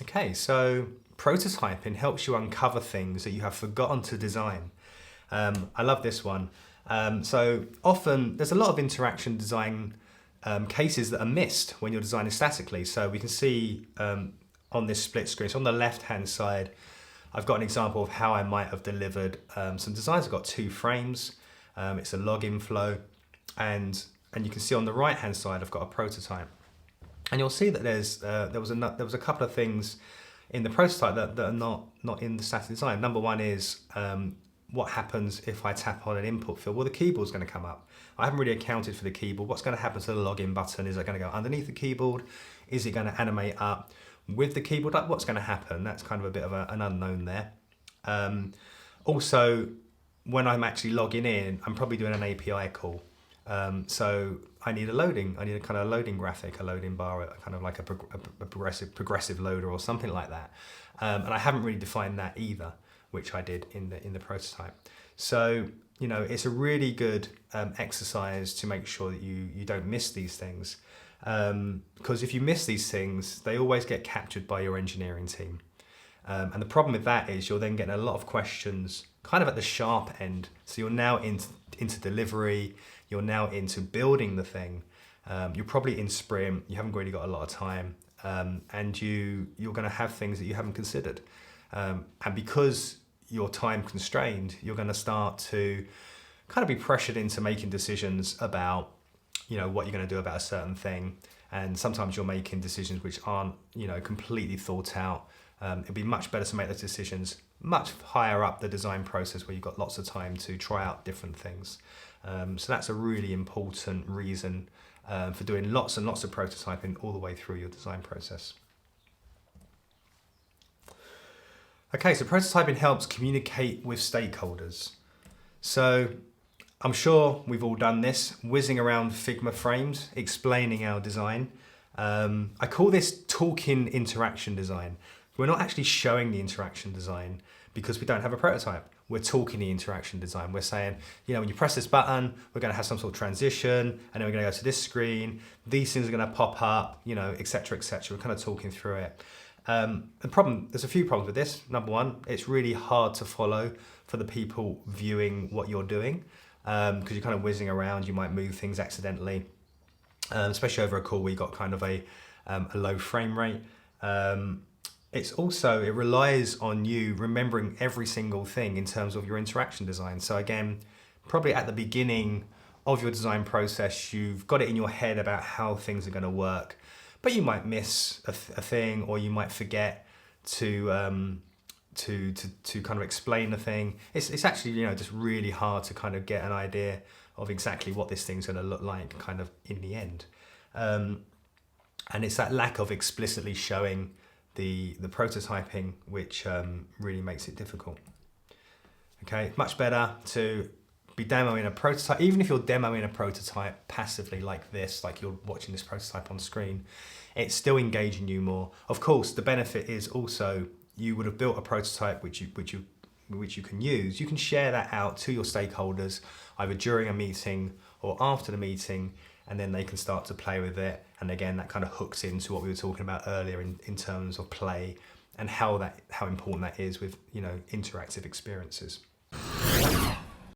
Okay, so prototyping helps you uncover things that you have forgotten to design. I love this one. So often there's a lot of interaction design cases that are missed when you're designing statically. So we can see on this split screen, so on the left-hand side, I've got an example of how I might have delivered some designs. I've got two frames. It's a login flow, and you can see on the right-hand side, I've got a prototype. And you'll see that there was a couple of things in the prototype that are not in the static design. Number one is what happens if I tap on an input field? Well, the keyboard's going to come up. I haven't really accounted for the keyboard. What's going to happen to the login button? Is it going to go underneath the keyboard? Is it going to animate up with the keyboard up? What's going to happen? That's kind of a bit of an unknown there. Also, when I'm actually logging in, I'm probably doing an API call. So I need a kind of loading graphic, a loading bar, a kind of like a progressive loader or something like that. And I haven't really defined that either, which I did in the prototype. So, you know, it's a really good exercise to make sure that you don't miss these things. Because if you miss these things, they always get captured by your engineering team. And the problem with that is you're then getting a lot of questions kind of at the sharp end. So you're now into delivery, you're now into building the thing. You're probably in sprint, you haven't really got a lot of time, and you're going to have things that you haven't considered. And because you're time constrained, you're going to start to kind of be pressured into making decisions about, you know, what you're going to do about a certain thing. And sometimes you're making decisions which aren't, you know, completely thought out. It'd be much better to make those decisions much higher up the design process where you've got lots of time to try out different things. So that's a really important reason for doing lots and lots of prototyping all the way through your design process. Okay, so prototyping helps communicate with stakeholders. So I'm sure we've all done this, whizzing around Figma frames, explaining our design. I call this talking interaction design. We're not actually showing the interaction design because we don't have a prototype. We're talking the interaction design. We're saying, you know, when you press this button, we're going to have some sort of transition, and then we're going to go to this screen. These things are going to pop up, you know, etc., etc. We're kind of talking through it. There's a few problems with this. Number one, it's really hard to follow for the people viewing what you're doing because you're kind of whizzing around. You might move things accidentally, especially over a call where you got kind of a low frame rate. It relies on you remembering every single thing in terms of your interaction design. So again, probably at the beginning of your design process, you've got it in your head about how things are going to work, but you might miss a thing, or you might forget to kind of explain the thing. It's actually, you know, just really hard to kind of get an idea of exactly what this thing's going to look like kind of in the end. And it's that lack of explicitly showing the prototyping which really makes it difficult. Okay, much better to be demoing a prototype, even if you're demoing a prototype passively like this, like you're watching this prototype on screen, it's still engaging you more. Of course, the benefit is also you would have built a prototype which you can use. You can share that out to your stakeholders either during a meeting or after the meeting, and then they can start to play with it. And again, that kind of hooks into what we were talking about earlier in terms of play and how important that is with, you know, interactive experiences.